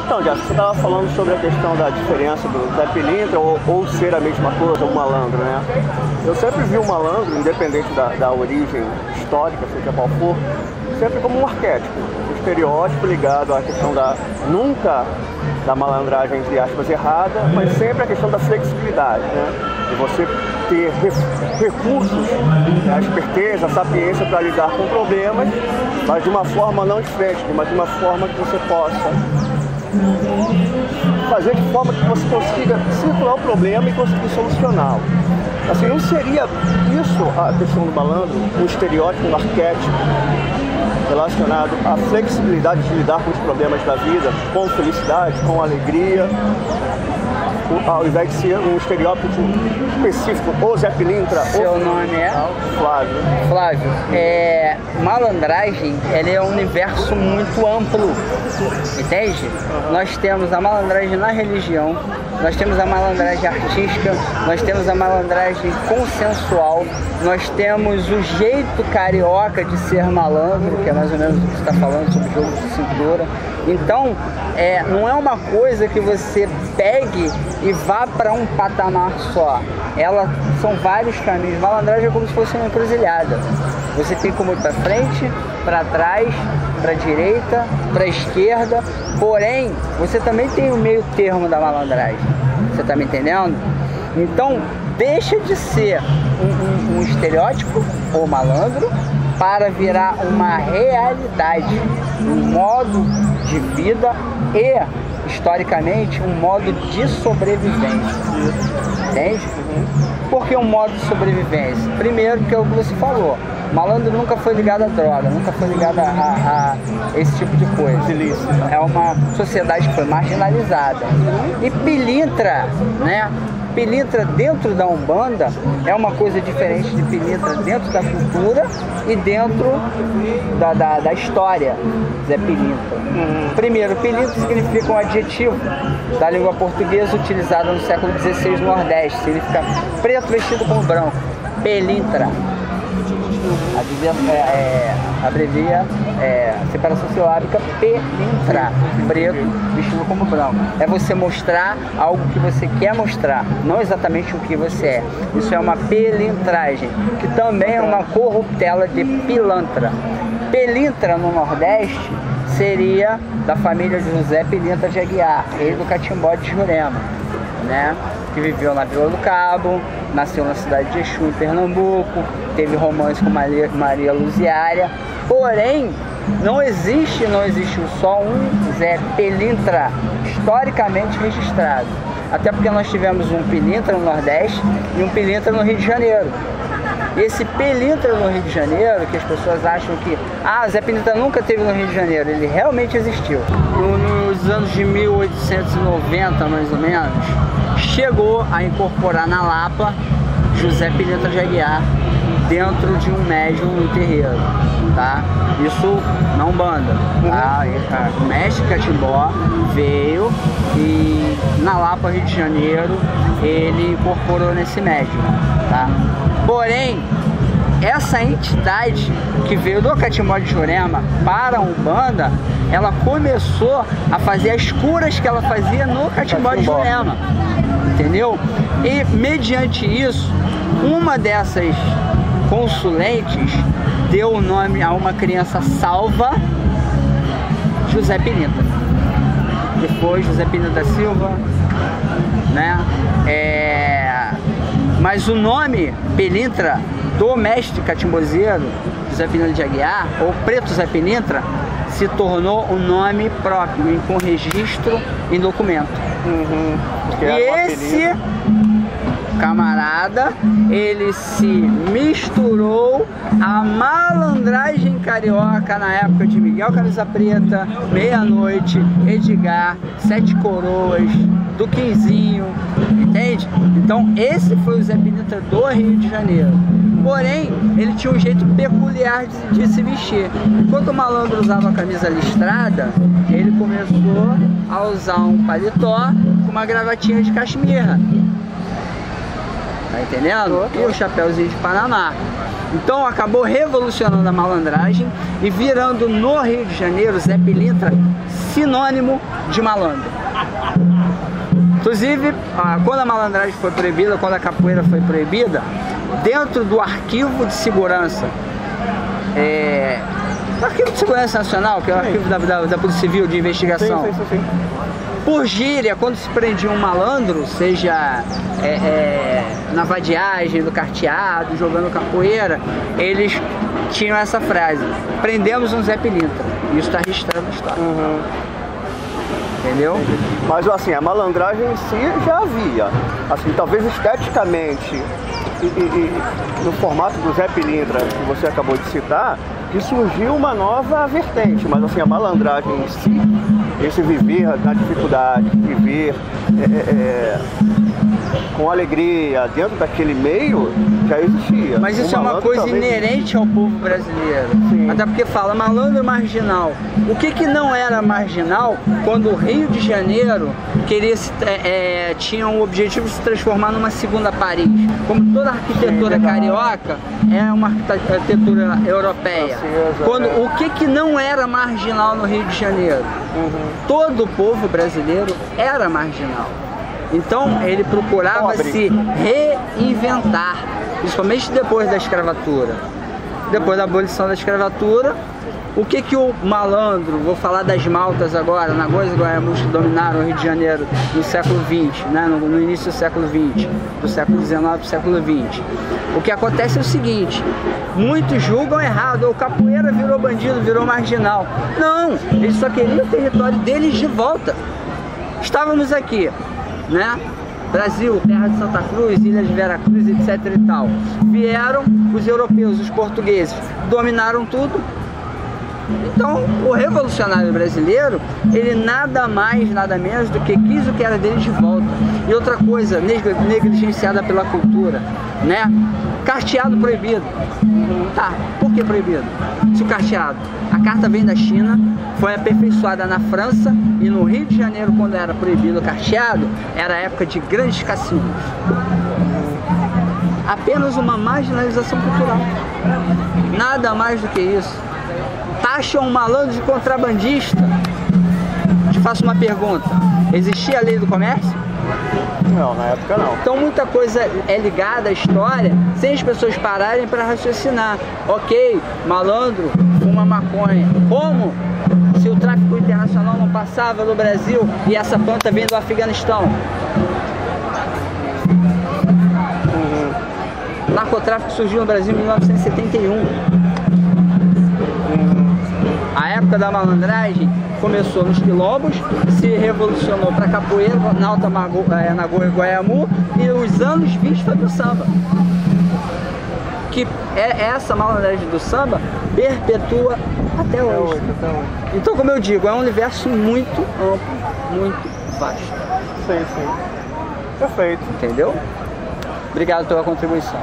Então, Jéssica, você estava falando sobre a questão da diferença do Zé Pilintra ou ser a mesma coisa, o malandro, né? Eu sempre vi o malandro, independente da origem histórica, seja qual for, sempre como um arquétipo, um estereótipo ligado à questão nunca da malandragem, entre aspas, errada, mas sempre a questão da flexibilidade, né? De você ter recursos, a esperteza, a sapiência para lidar com problemas, mas de uma forma não diferente, mas de uma forma que você possa fazer de forma que você consiga circular o problema e conseguir solucioná-lo. Assim, não seria isso a questão do malandro, um estereótipo, um arquétipo relacionado à flexibilidade de lidar com os problemas da vida, com felicidade, com alegria, ao invés de ser um estereótipo específico, ou Zé Pilintra, Seu nome é? Flávio. Flávio, malandragem, ela é um universo muito amplo, entende? Nós temos a malandragem na religião, nós temos a malandragem artística, nós temos a malandragem consensual, nós temos o jeito carioca de ser malandro, que é mais ou menos o que você está falando sobre o jogo de cintura. Então, não é uma coisa que você pegue e vá para um patamar só. São vários caminhos. Malandragem é como se fosse uma encruzilhada. Você tem como ir para frente, para trás, para a direita, para a esquerda. Porém, você também tem o meio termo da malandragem. Você está me entendendo? Então, deixa de ser um estereótipo ou malandro para virar uma realidade, um modo de vida e, historicamente, um modo de sobrevivência. Entende? Por que um modo de sobrevivência? Primeiro, que é o que você falou. Malandro nunca foi ligado à droga, nunca foi ligado a esse tipo de coisa. É uma sociedade que foi marginalizada. E pilintra, né? Pilintra dentro da Umbanda é uma coisa diferente de pilintra dentro da cultura e dentro da história. Zé Pilintra. Primeiro, pilintra significa um adjetivo da língua portuguesa utilizado no século XVI no Nordeste. Significa preto vestido com branco. Pelintra. Abrevia separação silábica pelintra, preto vestido como branco. É você mostrar algo que você quer mostrar, não exatamente o que você é. Isso é uma pelintragem, que também é uma corruptela de pilantra. Pelintra no Nordeste seria da família de José Pilintra de Aguiar, rei do Catimbó de Jurema, né? Que viveu na Vila do Cabo, nasceu na cidade de Exu, em Pernambuco, teve romance com Maria Luziária. Porém, não existe só um Zé Pilintra historicamente registrado. Até porque nós tivemos um Pilintra no Nordeste e um Pilintra no Rio de Janeiro. E esse Pilintra no Rio de Janeiro, que as pessoas acham que Zé Pilintra nunca teve no Rio de Janeiro, ele realmente existiu. Nos anos de 1890, mais ou menos, chegou a incorporar na Lapa José Pilintra de Aguiar dentro de um médium no terreiro, tá? Isso na Umbanda, tá? O mestre Catimbó veio e na Lapa, Rio de Janeiro, ele incorporou nesse médium, tá? Porém, essa entidade que veio do Catimbó de Jurema para a Umbanda, ela começou a fazer as curas que ela fazia no Catimbó de Jurema, entendeu? E mediante isso, uma dessas consulentes deu o nome a uma criança salva, José Pilintra. Depois José Pilintra da Silva, né? Mas o nome Pilintra do mestre catimbozeiro José Pilintra de Aguiar, ou Preto Zé Pilintra, se tornou um nome próprio, com registro em documento. E esse camarada, ele se misturou à malandragem carioca na época de Miguel Camisa Preta, Meia-Noite, Edgar, Sete Coroas, do Quinzinho, entende? Então esse foi o Zé Pilintra do Rio de Janeiro. Porém, ele tinha um jeito peculiar de se vestir. Enquanto o malandro usava a camisa listrada, ele começou a usar um paletó com uma gravatinha de cachemira. Tá entendendo? E o chapéuzinho de Panamá. Então acabou revolucionando a malandragem e virando no Rio de Janeiro, Zé Pilintra, sinônimo de malandro. Inclusive, quando a malandragem foi proibida, quando a capoeira foi proibida, dentro do arquivo de segurança, o arquivo de segurança nacional, que é o arquivo da Polícia Civil de investigação, Sim. por gíria, quando se prendia um malandro, seja na vadiagem, do carteado, jogando capoeira, eles tinham essa frase: prendemos um Zé Pilintra. Isso está registrado no Estado. Entendeu? Mas assim, a malandragem em si já havia. Assim, talvez esteticamente e no formato do Zé Pilintra que você acabou de citar, que surgiu uma nova vertente. Mas assim, a malandragem em si, esse viver na dificuldade, viver com alegria dentro daquele meio, já existia. Mas isso é uma coisa inerente ao povo brasileiro. Sim. Até porque fala malandro marginal. O que não era marginal quando o Rio de Janeiro tinha o objetivo de se transformar numa segunda Paris? Como toda arquitetura carioca é uma arquitetura europeia. O que não era marginal no Rio de Janeiro? Todo o povo brasileiro era marginal. Então ele procurava se reinventar, principalmente depois da escravatura. Depois da abolição da escravatura, o que o malandro, vou falar das maltas agora, Nagoas e Guaiamus, que dominaram o Rio de Janeiro no século XX, né, no início do século XX, do século XIX para o século XX. O que acontece é o seguinte: muitos julgam errado, o capoeira virou bandido, virou marginal. Não, eles só queriam o território deles de volta. Estávamos aqui, né? Brasil, terra de Santa Cruz, ilha de Veracruz, etc e tal. Vieram os europeus, os portugueses, dominaram tudo. Então, o revolucionário brasileiro, ele nada mais, nada menos do que quis o que era dele de volta. E outra coisa, negligenciada pela cultura, né? Carteado proibido. Tá, por que proibido? Se o carteado, a carta vem da China, foi aperfeiçoada na França, e no Rio de Janeiro, quando era proibido o carteado, era a época de grandes cassinos. Apenas uma marginalização cultural. Nada mais do que isso. Taxam um malandro de contrabandista. Te faço uma pergunta: existia a lei do comércio? Não, na época não. Então muita coisa é ligada à história sem as pessoas pararem para raciocinar. Ok, malandro fuma maconha. Como? Se o tráfico internacional não passava no Brasil e essa planta vem do Afeganistão. O narcotráfico surgiu no Brasil em 1971. A época da malandragem começou nos quilombos, se revolucionou para capoeira, na Alta Nagoa e Guaiamu, e os anos 20 foi do samba. Que essa malandragem do samba perpetua até hoje. Então, como eu digo, é um universo muito amplo, muito vasto. Sim. Perfeito. Entendeu? Obrigado pela contribuição.